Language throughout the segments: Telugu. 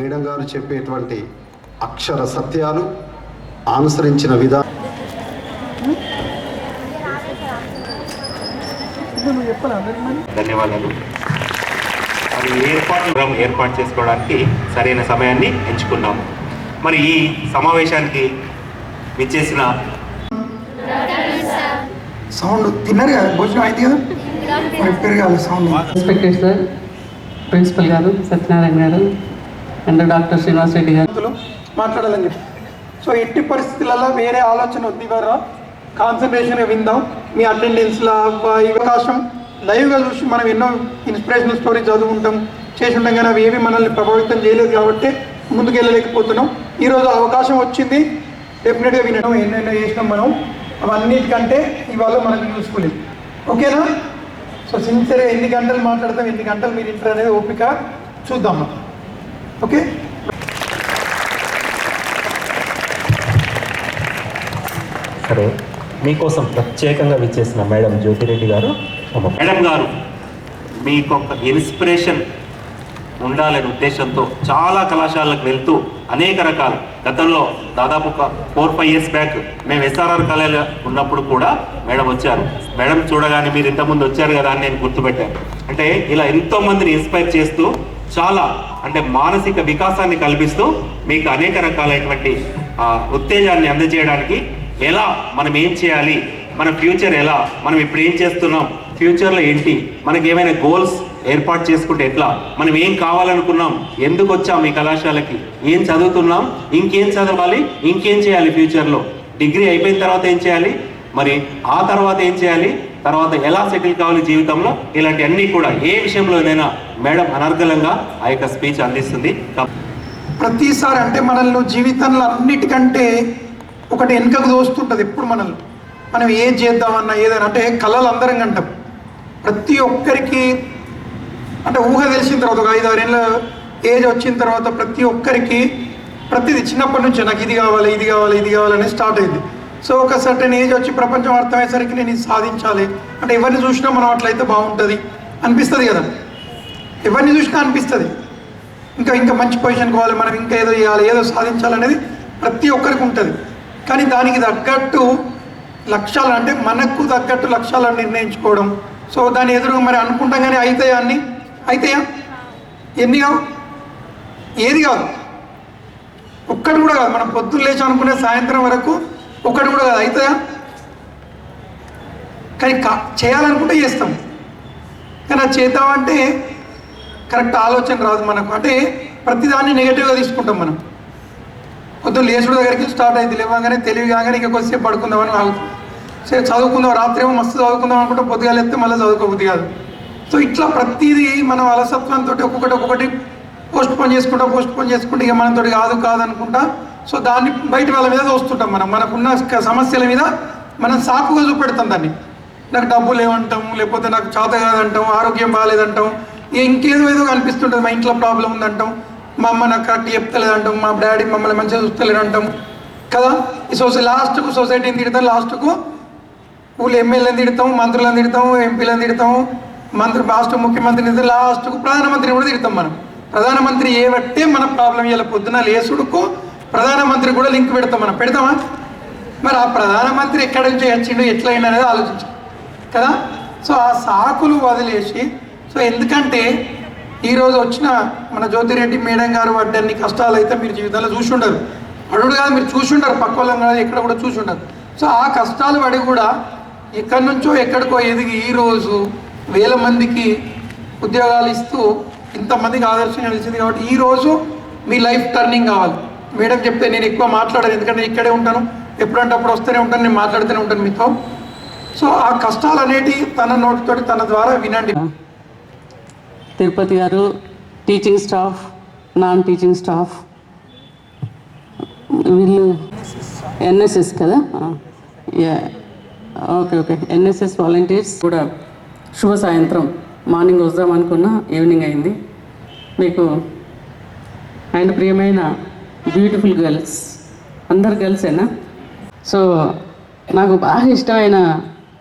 మేడం గారు చెప్పేటువంటి అక్షర సత్యాలు అనుసరించిన విధానం ధన్యవాదాలు. మరి ఏర్పాటు చేసుకోవడానికి సరైన సమయాన్ని ఎంచుకున్నాము. మరి ఈ సమావేశానికి విచ్చేసిన సౌండ్ తిన్నారు కదా, భోజనం అయింది కదా, మరి పెరగాలి సౌండ్. రెస్పెక్టెడ్ సార్, ప్రిన్సిపల్ గారు, సత్యనారాయణ గారు అండ్ డాక్టర్ శ్రీనివాస్ రెడ్డి గారు మాట్లాడాలని చెప్పి. సో ఎట్టి పరిస్థితులలో వేరే ఆలోచన వద్దు, ఇవ్వరా కాన్సన్ట్రేషన్గా విందాం. మీ అటెండెన్స్లో అవకాశం లైవ్గా చూసి మనం ఎన్నో ఇన్స్పిరేషనల్ స్టోరీ చదువుకుంటాం, చేసి ఉంటాం, కానీ అవి ఏవి మనల్ని ప్రభావితం చేయలేదు కాబట్టి ముందుకు వెళ్ళలేకపోతున్నాం. ఈరోజు అవకాశం వచ్చింది, డెఫినెట్గా వినడం. ఎన్నెన్నో చేసినాం మనం, అవన్నిటికంటే ఇవాళ మనకు యూస్ఫుల్. ఓకేనా? సో సిన్సియర్గా ఎన్ని గంటలు మాట్లాడతాం, ఎన్ని గంటలు మీరు ఇంటర్ అనేది ఓపిక చూద్దాం మనం. ఓకే, సరే. మీకోసం ప్రత్యేకంగా విచ్చేసిన మేడం జ్యోతిరెడ్డి గారు. మేడం గారు మీకు ఒక ఇన్స్పిరేషన్ ఉండాలనే ఉద్దేశంతో చాలా కళాశాలకు వెళ్తూ అనేక రకాల గతంలో దాదాపు ఒక 4-5 ఇయర్స్ బ్యాక్ మేము ఎస్ఆర్ఆర్ కళాశాల ఉన్నప్పుడు కూడా మేడం వచ్చారు. మేడం చూడగానే మీరు ఇంతకుముందు వచ్చారు కదా అని నేను గుర్తుపెట్టాను. అంటే ఇలా ఎంతోమందిని ఇన్స్పైర్ చేస్తూ చాలా అంటే మానసిక వికాసాన్ని కల్పిస్తూ మీకు అనేక రకాలైనటువంటి ఉత్తేజాన్ని అందజేయడానికి ఎలా మనం ఏం చేయాలి, మన ఫ్యూచర్ ఎలా, మనం ఇప్పుడు ఏం చేస్తున్నాం, ఫ్యూచర్లో ఏంటి, మనకి ఏమైనా గోల్స్ ఏర్పాటు చేసుకుంటే ఎట్లా, మనం ఏం కావాలనుకున్నాం, ఎందుకు వచ్చాం ఈ కళాశాలకి, ఏం చదువుతున్నాం, ఇంకేం చదవాలి, ఇంకేం చేయాలి ఫ్యూచర్లో, డిగ్రీ అయిపోయిన తర్వాత ఏం చేయాలి, మరి ఆ తర్వాత ఏం చేయాలి, తర్వాత ఎలా సెటిల్ కావాలి జీవితంలో, ఇలాంటి అన్నీ కూడా ఏ విషయంలోనైనా మేడం అనర్గళంగా ఆ యొక్క స్పీచ్ అందిస్తుంది. ప్రతిసారి అంటే మనల్ని జీవితంలో అన్నిటికంటే ఒకటి వెనుకకు దోస్తుంటుంది ఎప్పుడు మనల్ని. మనం ఏం చేద్దామన్నా ఏదైనా అంటే కళలు అందరం కంటాం. ప్రతి ఒక్కరికి అంటే ఊహ తెలిసిన తర్వాత ఒక 5-6 ఏళ్ళ ఏజ్ వచ్చిన తర్వాత ప్రతి ఒక్కరికి ప్రతిదీ చిన్నప్పటి నుంచి నాకు ఇది కావాలి, ఇది కావాలి, ఇది కావాలని స్టార్ట్ అయింది. సో ఒక సర్టెన్ ఏజ్ వచ్చి ప్రపంచం అర్థమయ్యేసరికి నేను ఇది సాధించాలి అంటే ఎవరిని చూసినా మనం అట్లయితే బాగుంటుంది అనిపిస్తుంది కదా, ఎవరిని చూసినా అనిపిస్తుంది. ఇంకా మంచి పొజిషన్ కావాలి, మనం ఇంకా ఏదో చేయాలి, ఏదో సాధించాలనేది ప్రతి ఒక్కరికి ఉంటుంది. కానీ దానికి తగ్గట్టు లక్ష్యాలు అంటే మనకు తగ్గట్టు లక్ష్యాలను నిర్ణయించుకోవడం. సో దాని ఎదురు మరి అనుకుంటాం కానీ అవుతాయా ఎన్ని కావు, ఏది కాదు, ఒక్కటి కూడా కాదు. మనం పొద్దున్న లేచి అనుకునే సాయంత్రం వరకు ఒక్కటి కూడా కాదు, అవుతాయా? కానీ చేయాలనుకుంటే చేస్తాం, కానీ అది చేద్దామంటే కరెక్ట్ ఆలోచన రాదు మనకు. అంటే ప్రతిదాన్ని నెగిటివ్గా తీసుకుంటాం మనం. పొద్దున్న లేచుడు దగ్గరికి స్టార్ట్ అయింది, లేవగానే తెలివి కాగానే ఇంకా కొద్దిసేపు పడుకుందామని ఆగుతాం. సరే చదువుకుందాం, రాత్రి ఏమో మస్తు చదువుకుందాం అనుకుంటే పొద్దుగా లేస్తే మళ్ళీ చదువుకోబుద్ది కాదు. సో ఇట్లా ప్రతిదీ మనం అలసత్వంతో ఒక్కొక్కటి పోస్ట్ పోన్ చేసుకుంటే ఇక మనతో కాదనుకుంటా. సో దాన్ని బయట వాళ్ళ మీద చూస్తుంటాం. మనకున్న సమస్యల మీద మనం సాకుగా చూపెడతాం దాన్ని. నాకు డబ్బులు లేవంటాం, లేకపోతే నాకు చేత కాదంటాం, ఆరోగ్యం బాగాలేదంటాం, ఇంకేదో అనిపిస్తుంటుంది, మా ఇంట్లో ప్రాబ్లం ఉందంటాం, మా అమ్మ నాకు కరెక్ట్ చెప్తలేదంటాం, మా డాడీ మమ్మల్ని మంచిగా చూస్తలేదంటాం కదా. ఈ లాస్ట్కు సొసైటీని తిడతాం, లాస్ట్కు ఊళ్ళో ఎమ్మెల్యేని తిడతాం, మంత్రులను తిడతాం, ఎంపీలను తిడతాం, లాస్ట్ ముఖ్యమంత్రిని తిడతాం, లాస్ట్కు ప్రధానమంత్రిని కూడా తిడతాం. మనం ప్రధానమంత్రి ఏబట్టే మన ప్రాబ్లం ఇవ్వాలి. పొద్దున లేసుడుకు ప్రధానమంత్రి కూడా లింక్ మనం పెడతామా? మరి ఆ ప్రధానమంత్రి ఎక్కడి నుంచి వచ్చిండు, ఎట్లయింది అనేది ఆలోచించాం కదా. సో ఆ సాకులు వదిలేసి, సో ఎందుకంటే ఈరోజు వచ్చిన మన జ్యోతిరెడ్డి మేడం గారు పడ్డన్ని కష్టాలు అయితే మీరు జీవితంలో చూసి ఉండరు. అడుగుడు కాదు, మీరు చూసి ఉండరు, పక్క వాళ్ళం కాదు, ఎక్కడ కూడా చూసి ఉండరు. సో ఆ కష్టాలు పడి కూడా ఎక్కడి నుంచో ఎక్కడికో ఎదిగి ఈరోజు వేల మందికి ఉద్యోగాలు ఇస్తూ ఇంతమందికి ఆదర్శంగా నిలిచింది. కాబట్టి ఈరోజు మీ లైఫ్ టర్నింగ్ కావాలి. మేడం చెప్తే నేను ఎక్కువ మాట్లాడాను, ఎందుకంటే ఇక్కడే ఉంటాను, ఎప్పుడంటే అప్పుడు వస్తూనే ఉంటాను, నేను మాట్లాడుతూనే ఉంటాను మీతో. సో ఆ కష్టాలు అనేటి తన నోటితోటి తన ద్వారా వినండి. తిరుపతి గారు, teaching staff, non teaching staff, వీళ్ళు ఎన్ఎస్ఎస్ కదా, ఓకే ఎన్ఎస్ఎస్ వాలంటీర్స్ కూడా శుభ సాయంత్రం. మార్నింగ్ వద్దాం అనుకున్నా, ఈవినింగ్ అయింది. మీకు అండ్ ప్రియమైన బ్యూటిఫుల్ గర్ల్స్, అందరు గర్ల్సేనా? సో నాకు బాగా ఇష్టమైన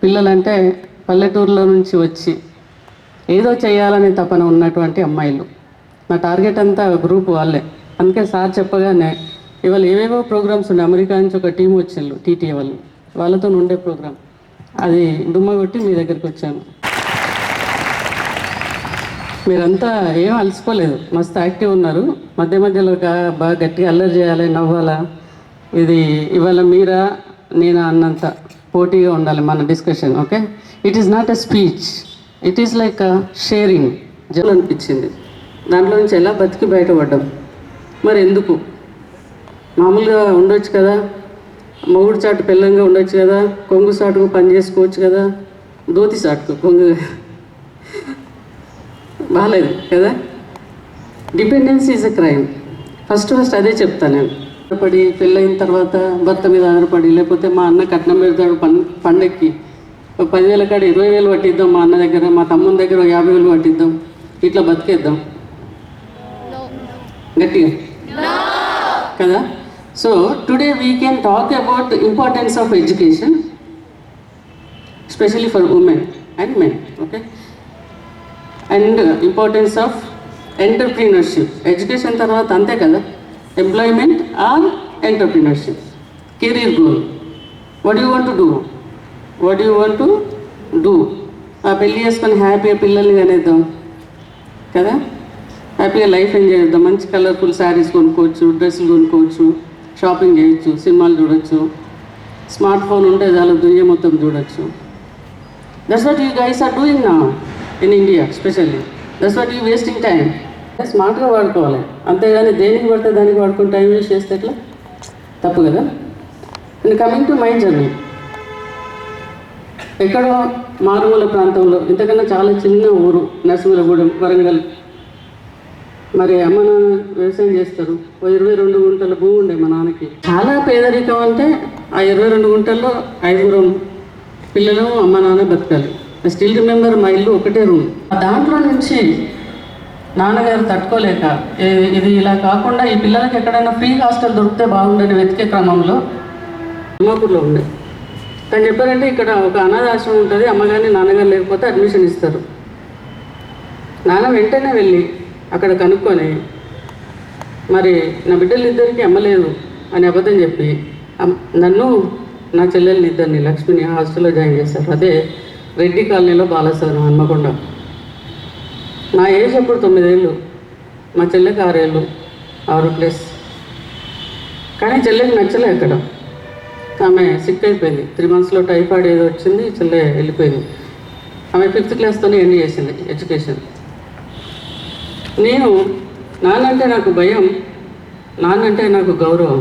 పిల్లలంటే పల్లెటూరులో నుంచి వచ్చి ఏదో చేయాలనే తపన ఉన్నటువంటి అమ్మాయిలు. నా టార్గెట్ అంతా గ్రూప్ వాళ్ళే, అందుకే సార్ చెప్పగానే ఇవాళ ఏవేవో ప్రోగ్రామ్స్ ఉన్నాయి. అమెరికా నుంచి ఒక టీం వచ్చిండ్రు, టీటీఏ వాళ్ళు, వాళ్ళతో ఉండే ప్రోగ్రామ్ అది డుమ్మ కొట్టి మీ దగ్గరికి వచ్చాను. మీరంతా ఏం అలసిపోలేదు, మస్తు యాక్టివ్ ఉన్నారు. మధ్య మధ్యలో బాగా గట్టిగా అల్లరి చేయాలి, నవ్వాలా. ఇది ఇవాళ మీరా నేనా అన్నంత పోటీగా ఉండాలి మన discussion. Okay, it is not a speech, it is like sharing. Jal అనిపించింది దాంట్లో నుంచి ఎలా బతికి బయటపడ్డాం. మరి ఎందుకు మామూలుగా ఉండొచ్చు కదా, మొగుడు చాటు పిల్లంగా ఉండొచ్చు కదా, కొంగు సాటుకు పని చేసుకోవచ్చు కదా, దోతి సాటుకు కొంగు బాగాలేదు కదా. Dependency is a crime. First అదే చెప్తాను నేను. ఆధారపడి పెళ్ళైన తర్వాత భర్త మీద ఆధారపడి, లేకపోతే మా అన్న కట్నం పెడతాడు పండక్కి 10,000 కాడ 20,000 పట్టిద్దాం, మా అన్న దగ్గర మా తమ్ముని దగ్గర 50,000 పట్టిద్దాం, ఇట్లా బతికేద్దాం గట్టిగా కదా. So today we can talk about importance of education, especially for women and men. Okay, and importance of entrepreneurship. Education తర్వాత అంతే కదా, employment or entrepreneurship, career goal. What you want to do, what you want to do. ఆ పెళ్ళి చేసుకొని హ్యాపీగా పిల్లల్ని కనేద్దాం కదా, హ్యాపీగా లైఫ్ ఎంజాయ్ చేద్దాం. మంచి కలర్ఫుల్ శారీస్ కొనుక్కోవచ్చు, డ్రెస్సులు కొనుక్కోవచ్చు, షాపింగ్ చేయొచ్చు, సినిమాలు చూడొచ్చు, స్మార్ట్ ఫోన్ ఉంటే చాలా దునియా మొత్తం చూడొచ్చు. That's what you guys are doing now in India specially. That's what you wasting time. స్మార్ట్గా వాడుకోవాలి, అంతేగాని దేనికి పడితే దానికి వాడుకుని టైం వేస్ట్ చేస్తే ఎట్లా, తప్పు కదా. And coming to my journey, ఎక్కడో మారుమూల ప్రాంతంలో, ఇంతకన్నా చాలా చిన్న ఊరు నరసింహగూడెం, వరంగల్. మరి అమ్మ నాన్న వ్యవసాయం చేస్తారు. 22 గుంటల భూమి ఉండే మా నాన్నకి. చాలా పేదరికం అంటే ఆ 22 గుంటల్లో 5 పిల్లలు అమ్మ నాన్న బతకాలి. ఐ స్టిల్ రిమెంబర్ మా ఇల్లు ఒకటే రూమ్. దాంట్లో నుంచి నాన్నగారు తట్టుకోలేక ఇది ఇలా కాకుండా ఈ పిల్లలకి ఎక్కడైనా ఫ్రీ హాస్టల్ దొరికితే బాగుండని వెతికే క్రమంలో తిమ్మాపూర్లో ఉండే. తను చెప్పారంటే ఇక్కడ ఒక అనాథాశ్రమం ఉంటుంది, అమ్మగారిని నాన్నగారు లేకపోతే అడ్మిషన్ ఇస్తారు. నాన్న వెంటనే వెళ్ళి అక్కడ కనుక్కొని, మరి నా బిడ్డలు ఇద్దరికి అమ్మలేదు అని అబద్ధం చెప్పి నన్ను నా చెల్లెల్ని ఇద్దరిని లక్ష్మిని హాస్టల్లో జాయిన్ చేశారు. అదే రెడ్డి కాలనీలో బాలసారం హన్మకొండ. నా ఏజ్ అప్పుడు 9 ఏళ్ళు, మా చెల్లెకి 6 ఏళ్ళు, 6+. కానీ చెల్లెకి నచ్చలే అక్కడ. ఆమె సిక్ అయిపోయింది. 3 monthsలో టైఫాయిడ్ ఏదో వచ్చింది, చెల్లె వెళ్ళిపోయింది. ఆమె 5th క్లాస్తోనే ఎండ్ చేసింది ఎడ్యుకేషన్. నేను నాన్నంటే నాకు భయం, నాన్నంటే నాకు గౌరవం.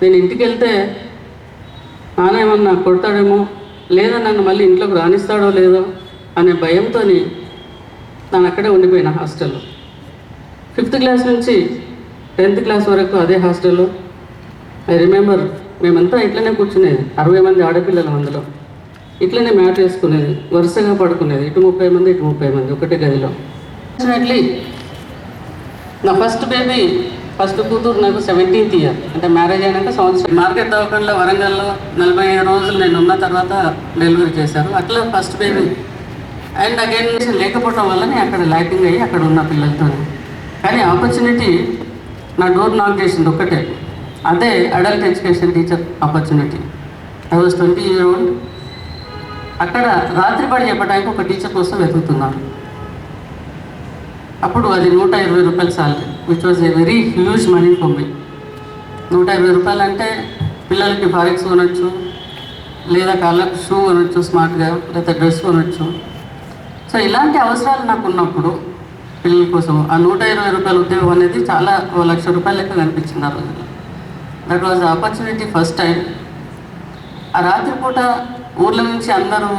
నేను ఇంటికి వెళ్తే నాన్న ఏమన్నా కొడతాడేమో, లేదా నన్ను మళ్ళీ ఇంట్లోకి రాణిస్తాడో లేదో అనే భయంతో నేను అక్కడే ఉండిపోయిన హాస్టల్లో. 5th క్లాస్ నుంచి 10th క్లాస్ వరకు అదే హాస్టల్లో. ఐ రిమెంబర్ మేమంతా ఇట్లనే కూర్చునేది, 60 మంది ఆడపిల్లలు అందులో. ఇట్లనే మ్యాట్ వేసుకునేది, వరుసగా పడుకునేది, ఇటు 30 మంది ఇటు 30 మంది ఒకటే గదిలో. ఫార్చునేట్లీ నా ఫస్ట్ బేబీ, ఫస్ట్ కూతురు నాకు 17th ఇయర్, అంటే మ్యారేజ్ అయినాక సంవత్సరం. మార్కెట్ దవాఖానలో వరంగల్లో 45 రోజులు నేను ఉన్న తర్వాత డెలివరీ చేశారు. అట్లా ఫస్ట్ బేబీ. అండ్ అగైన్ లేకపోవడం వల్ల నేను అక్కడ ల్యాకింగ్ అయ్యి అక్కడ ఉన్న పిల్లలతో. కానీ ఆపర్చునిటీ నా డోర్ నాక్ చేసింది ఒక్కటే, అదే adult education teacher opportunity. I was 20 years old. అక్కడ రాత్రిపడి చెప్పడానికి ఒక టీచర్ కోసం వెతుకుతున్నారు. అప్పుడు అది 120 రూపాయల salary, which was a very huge money for me. 120 రూపాయలు అంటే పిల్లలకి ఫారెక్స్ కొనొచ్చు, లేదా కాళ్ళకు షూ కొనొచ్చు స్మార్ట్గా, లేదా డ్రెస్ కొనొచ్చు. సో ఇలాంటి అవసరాలు నాకు ఉన్నప్పుడు పిల్లల కోసం ఆ 120 రూపాయల ఉద్యోగం అనేది చాలా ₹1,00,000 లెక్క కనిపించింది ఆ రోజుల్లో. That was opportunity first time. ఆ రాత్రిపూట ఊర్ల నుంచి అందరూ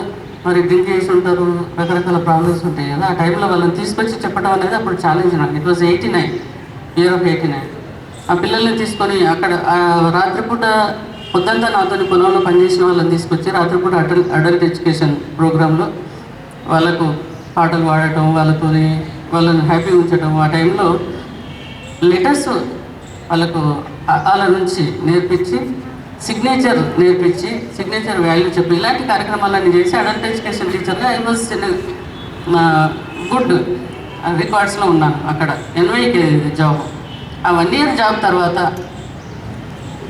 మరి డ్రింక్ చేసి ఉంటారు, రకరకాల ప్రాబ్లమ్స్ ఉంటాయి కదా. ఆ టైంలో వాళ్ళని తీసుకొచ్చి చెప్పడం అనేది అప్పుడు ఛాలెంజ్ నాకు. It was 89, year of 89. ఆ పిల్లల్ని తీసుకొని అక్కడ రాత్రిపూట పొద్దుంతా నాతో పొలంలో పనిచేసిన వాళ్ళని తీసుకొచ్చి రాత్రిపూట అడల్ట్ ఎడ్యుకేషన్ ప్రోగ్రాంలో వాళ్ళకు పాటలు పాడటం, వాళ్ళని హ్యాపీ ఉంచడం. ఆ టైంలో లెటర్స్ వాళ్ళకు వాళ్ళ నుంచి నేర్పించి, సిగ్నేచర్ నేర్పించి, సిగ్నేచర్ వాల్యూ చెప్పి ఇలాంటి కార్యక్రమాలన్నీ చేసి అడల్ట్ ఎడ్యుకేషన్ టీచర్గా ఐ వాజ్ గుడ్ రికార్డ్స్లో ఉన్నాను. అక్కడ NYK జాబ్. ఆ 1 ఇయర్ జాబ్ తర్వాత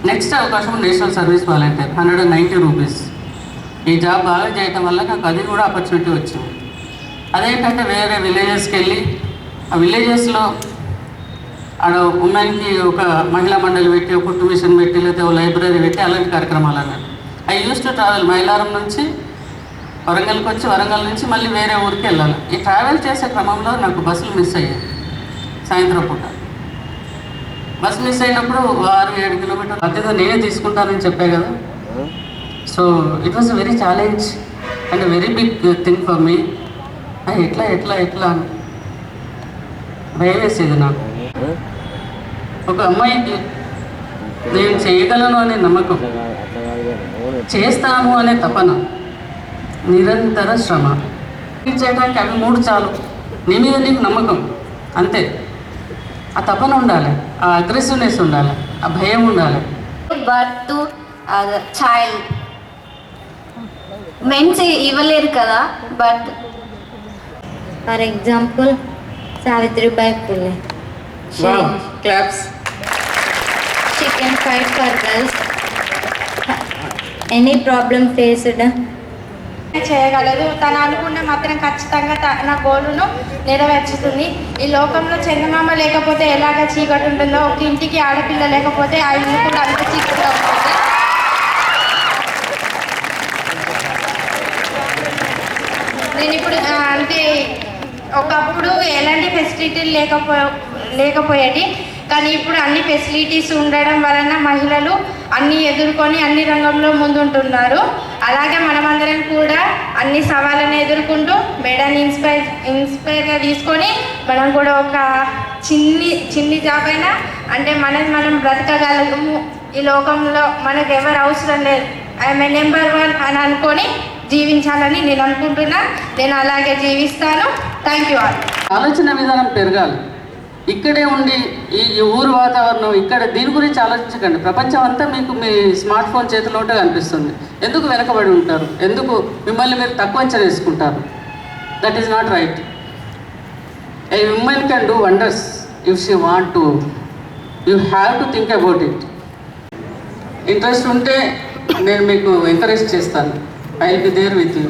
నెక్స్ట్ అవకాశం నేషనల్ సర్వీస్ వాలంటీర్ 190 రూపీస్. ఈ జాబ్ బాగా చేయటం వల్ల నాకు అది కూడా ఆపర్చునిటీ వచ్చింది. అదేంటంటే వేరే విలేజెస్కి వెళ్ళి ఆ విలేజెస్లో ఆడ ఉమెన్కి ఒక మహిళా మండలి పెట్టి, ఒక కుట్టు మిషన్ పెట్టి, లేకపోతే ఒక లైబ్రరీ పెట్టి అలాంటి కార్యక్రమాలు అన్నారు. I use to travel Mailaram నుంచి వరంగల్కి వచ్చి, వరంగల్ నుంచి మళ్ళీ వేరే ఊరికి వెళ్ళాలి. ఈ ట్రావెల్ చేసే క్రమంలో నాకు బస్సులు మిస్ అయ్యాయి. సాయంత్రం పూట బస్సు మిస్ అయినప్పుడు 6-7 కిలోమీటర్లు అదేదో నేనే తీసుకుంటానని చెప్పే కదా. So it was a very challenge and very big thing for me. ఎట్లా అని భయం వేసేది నాకు. ఒక అమ్మాయికి నేను చేయగలను అనే నమ్మకం, చేస్తాను అనే తపన, నిరంతర శ్రమ చేయడానికి అవి 3 చాలు. నీ మీద నీకు నమ్మకం అంతే. ఆ తపన ఉండాలి, ఆ అగ్రెసివ్నెస్ ఉండాలి, ఆ భయం ఉండాలి. బర్త్ టు చైల్డ్ మెన్స్ ఇవ్వలేరు కదా. But for example Savitribai Phule, claps. she can fight for girls, any problem faced. చేయగలదు. తను అనుకున్న మాత్రం ఖచ్చితంగా తన గోలును నెరవేర్చుతుంది. ఈ లోకంలో చందమామ లేకపోతే ఎలాగ చీకటి ఉంటుందో, ఒక ఇంటికి ఆడపిల్ల లేకపోతే ఆ ఇల్లు కూడా అంత చీకటిగా ఉంటుంది. నేను ఇప్పుడు అంటే ఒకప్పుడు ఎలాంటి ఫెసిలిటీలు లేకపోయేటి, కానీ ఇప్పుడు అన్ని ఫెసిలిటీస్ ఉండడం వలన మహిళలు అన్నీ ఎదుర్కొని అన్ని రంగంలో ముందుంటున్నారు. అలాగే మనమందరం కూడా అన్ని సవాళ్ళను ఎదుర్కొంటూ మేడాన్ని ఇన్స్పైర్గా తీసుకొని మనం కూడా ఒక చిన్ని జాబ్ అయినా అంటే మనం బ్రతకగలము. ఈ లోకంలో మనకు ఎవరు అవసరం లేదు, ఐఎమ్ నెంబర్ 1 అని అనుకొని జీవించాలని నేను అనుకుంటున్నా. నేను అలాగే జీవిస్తాను. Thank you all. ఆలోచన విధానం పెరగాలి. ఇక్కడే ఉండి ఈ ఊరు వాతావరణం ఇక్కడ దీని గురించి ఆలోచించకండి. ప్రపంచం అంతా మీకు మీ స్మార్ట్ ఫోన్ చేతిలో ఉంటే కనిపిస్తుంది. ఎందుకు వెనకబడి ఉంటారు? ఎందుకు మిమ్మల్ని మీరు తక్కువ అంచనా వేసుకుంటారు? That is not right. A women can do wonders if she want to. You have to think about it. Interest ఉంటే నేను మీకు ఎంకరేజ్ చేస్తాను. I will be there with you.